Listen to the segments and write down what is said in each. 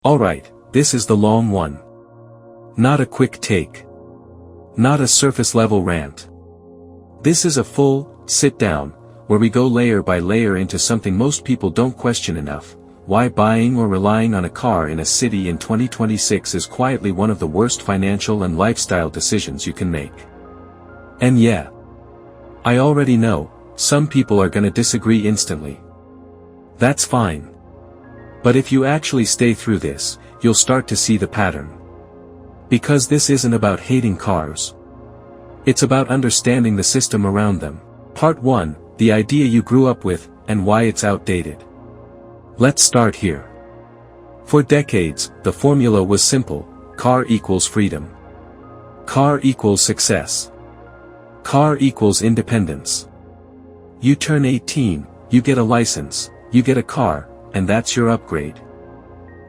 Alright, this is the long one. Not a quick take. Not a surface-level rant. This is a full, sit-down, where we go layer by layer into something most people don't question enough: why buying or relying on a car in a city in 2026 is quietly one of the worst financial and lifestyle decisions you can make. And yeah, I already know, some people are gonna disagree instantly. That's fine. But if you actually stay through this, you'll start to see the pattern. Because this isn't about hating cars. It's about understanding the system around them. Part 1, the idea you grew up with, and why it's outdated. Let's start here. For decades, the formula was simple: car equals freedom. Car equals success. Car equals independence. You turn 18, you get a license, you get a car, and that's your upgrade.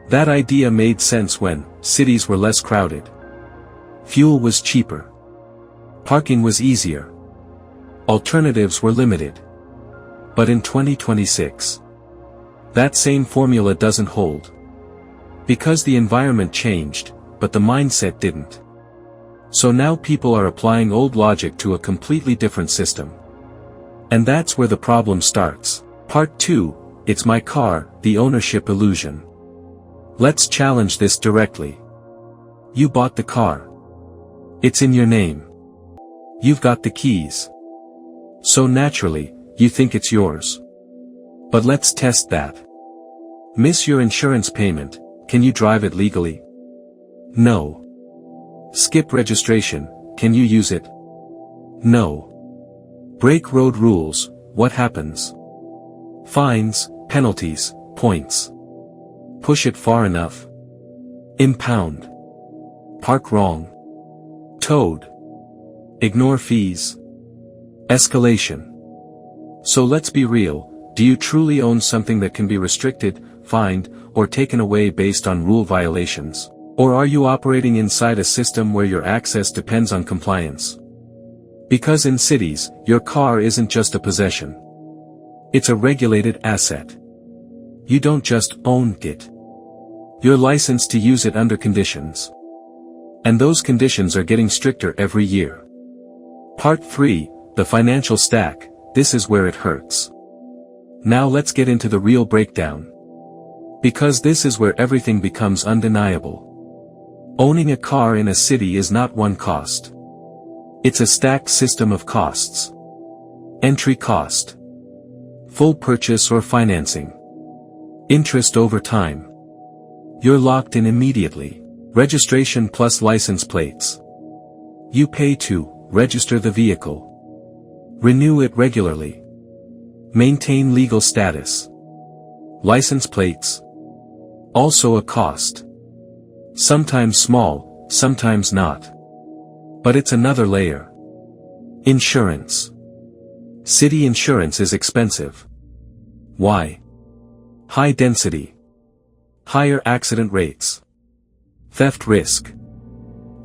That idea made sense when cities were less crowded. Fuel was cheaper. Parking was easier. Alternatives were limited. But in 2026, that same formula doesn't hold. Because the environment changed, but the mindset didn't. So now people are applying old logic to a completely different system. And that's where the problem starts. Part 2, it's my car, the ownership illusion. Let's challenge this directly. You bought the car. It's in your name. You've got the keys. So naturally, you think it's yours. But let's test that. Miss your insurance payment, can you drive it legally? No. Skip registration, can you use it? No. Break road rules, what happens? Fines, penalties, points. Push it far enough. Impound. Park wrong. Towed. Ignore fees. Escalation. So let's be real, do you truly own something that can be restricted, fined, or taken away based on rule violations? Or are you operating inside a system where your access depends on compliance? Because in cities, your car isn't just a possession. It's a regulated asset. You don't just own it. You're licensed to use it under conditions. And those conditions are getting stricter every year. Part 3, the financial stack, this is where it hurts. Now let's get into the real breakdown. Because this is where everything becomes undeniable. Owning a car in a city is not one cost. It's a stacked system of costs. Entry cost. Full purchase or financing. Interest over time. You're locked in immediately. Registration plus license plates. You pay to register the vehicle. Renew it regularly. Maintain legal status. License plates. Also a cost. Sometimes small, sometimes not. But it's another layer. Insurance. City insurance is expensive. Why? High density. Higher accident rates. Theft risk.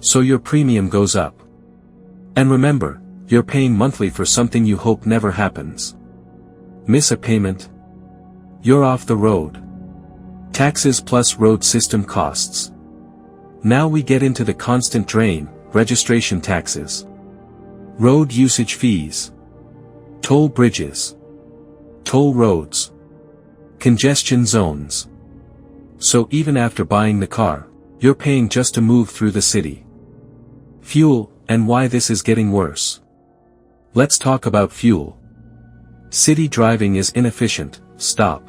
So your premium goes up. And remember, you're paying monthly for something you hope never happens. Miss a payment? You're off the road. Taxes plus road system costs. Now we get into the constant drain: registration taxes. Road usage fees. Toll bridges. Toll roads. Congestion zones. So even after buying the car, you're paying just to move through the city. Fuel, and why this is getting worse. Let's talk about fuel. City driving is inefficient: stop.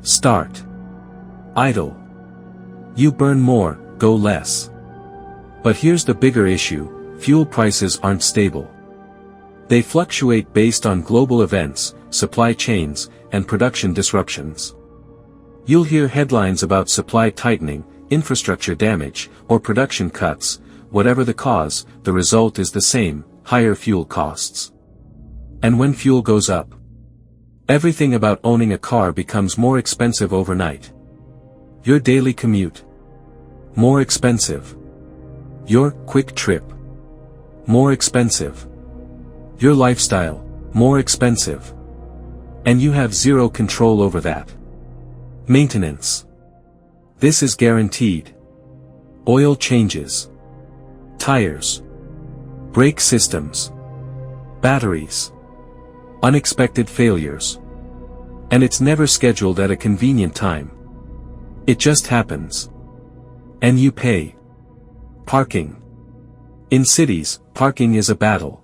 Start. Idle. You burn more, go less. But here's the bigger issue: fuel prices aren't stable. They fluctuate based on global events, supply chains, and production disruptions. You'll hear headlines about supply tightening, infrastructure damage, or production cuts. Whatever the cause, the result is the same: higher fuel costs. And when fuel goes up, everything about owning a car becomes more expensive overnight. Your daily commute. More expensive. Your quick trip. More expensive. Your lifestyle. More expensive. And you have zero control over that. Maintenance. This is guaranteed. Oil changes. Tires. Brake systems. Batteries. Unexpected failures. And it's never scheduled at a convenient time. It just happens. And you pay. Parking. In cities, parking is a battle.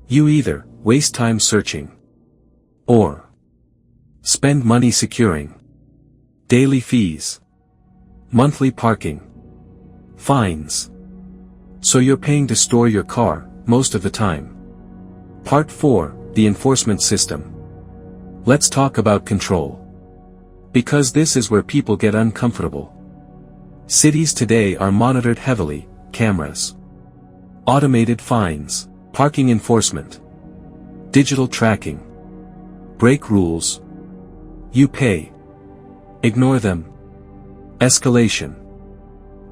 You either waste time searching, or spend money securing. Daily fees. Monthly parking. Fines. So you're paying to store your car, most of the time. Part 4, the enforcement system. Let's talk about control. Because this is where people get uncomfortable. Cities today are monitored heavily: cameras, automated fines, parking enforcement, digital tracking, brake rules. You pay. Ignore them. Escalation.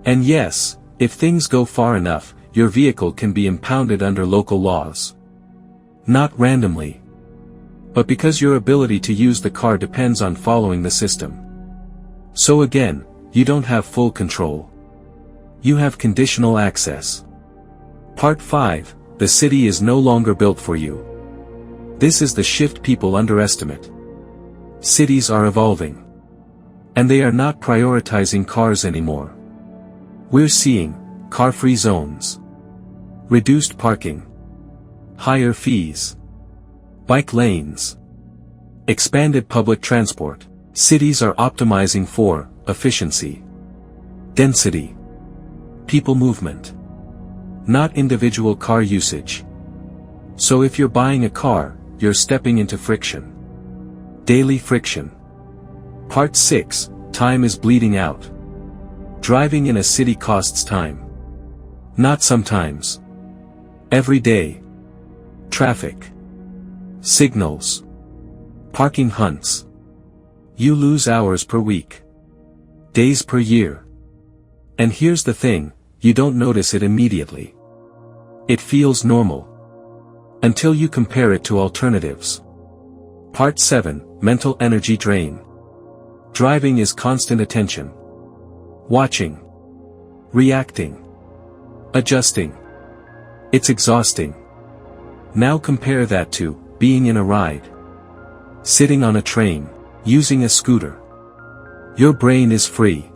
And yes, if things go far enough, your vehicle can be impounded under local laws. Not randomly. But because your ability to use the car depends on following the system. So again, you don't have full control. You have conditional access. Part 5, the city is no longer built for you. This is the shift people underestimate. Cities are evolving. And they are not prioritizing cars anymore. We're seeing car-free zones, reduced parking, higher fees, bike lanes, expanded public transport. Cities are optimizing for efficiency, density, people movement, not individual car usage. So if you're buying a car, you're stepping into friction. Daily friction. Part 6, time is bleeding out. Driving in a city costs time. Not sometimes. Every day. Traffic. Signals. Parking hunts. You lose hours per week. Days per year. And here's the thing, you don't notice it immediately. It feels normal. Until you compare it to alternatives. Part 7, mental energy drain. Driving is constant attention. Watching. Reacting. Adjusting. It's exhausting. Now compare that to being in a ride. Sitting on a train. Using a scooter. Your brain is free.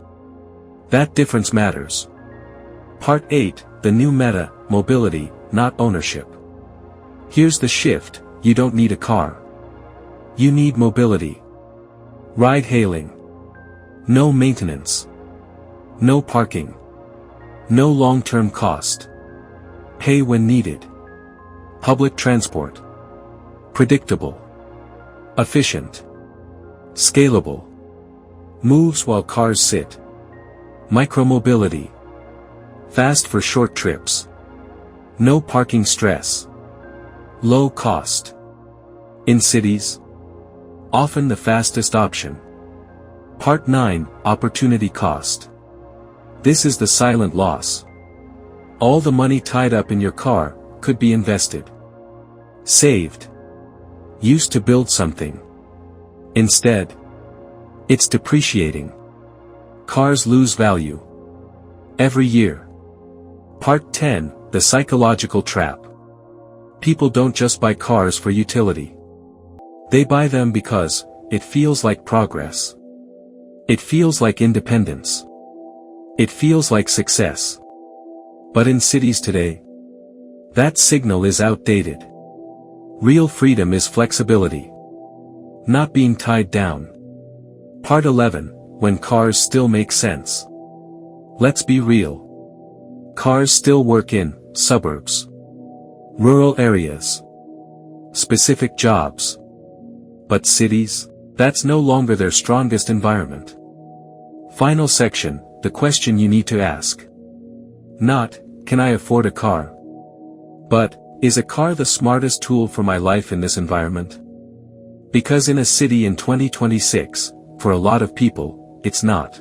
That difference matters. Part 8, the new meta, mobility, not ownership. Here's the shift, you don't need a car. You need mobility. Ride-hailing. No maintenance. No parking. No long-term cost. Pay when needed. Public transport. Predictable. Efficient. Scalable. Moves while cars sit. Micromobility. Fast for short trips. No parking stress. Low cost. In cities. Often the fastest option. Part 9, opportunity cost. This is the silent loss. All the money tied up in your car could be invested. Saved. Used to build something. Instead, it's depreciating. Cars lose value. Every year. Part 10, the psychological trap. People don't just buy cars for utility. They buy them because it feels like progress. It feels like independence. It feels like success. But in cities today, that signal is outdated. Real freedom is flexibility. Not being tied down. Part 11, when cars still make sense. Let's be real. Cars still work in suburbs, rural areas, specific jobs. But cities, that's no longer their strongest environment. Final section, the question you need to ask. Not, can I afford a car? But, is a car the smartest tool for my life in this environment? Because in a city in 2026, for a lot of people, it's not.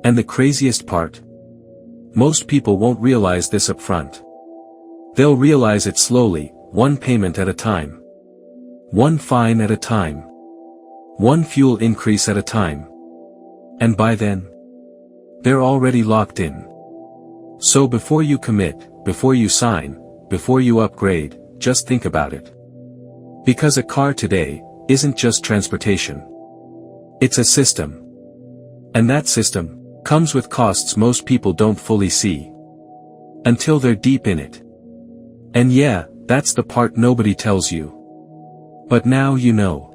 And the craziest part? Most people won't realize this up front. They'll realize it slowly, one payment at a time. One fine at a time. One fuel increase at a time. And by then, They're already locked in. So before you commit, before you sign, before you upgrade, just think about it. Because a car today isn't just transportation. It's a system. And that system comes with costs most people don't fully see. Until they're deep in it. And yeah, that's the part nobody tells you. But now you know.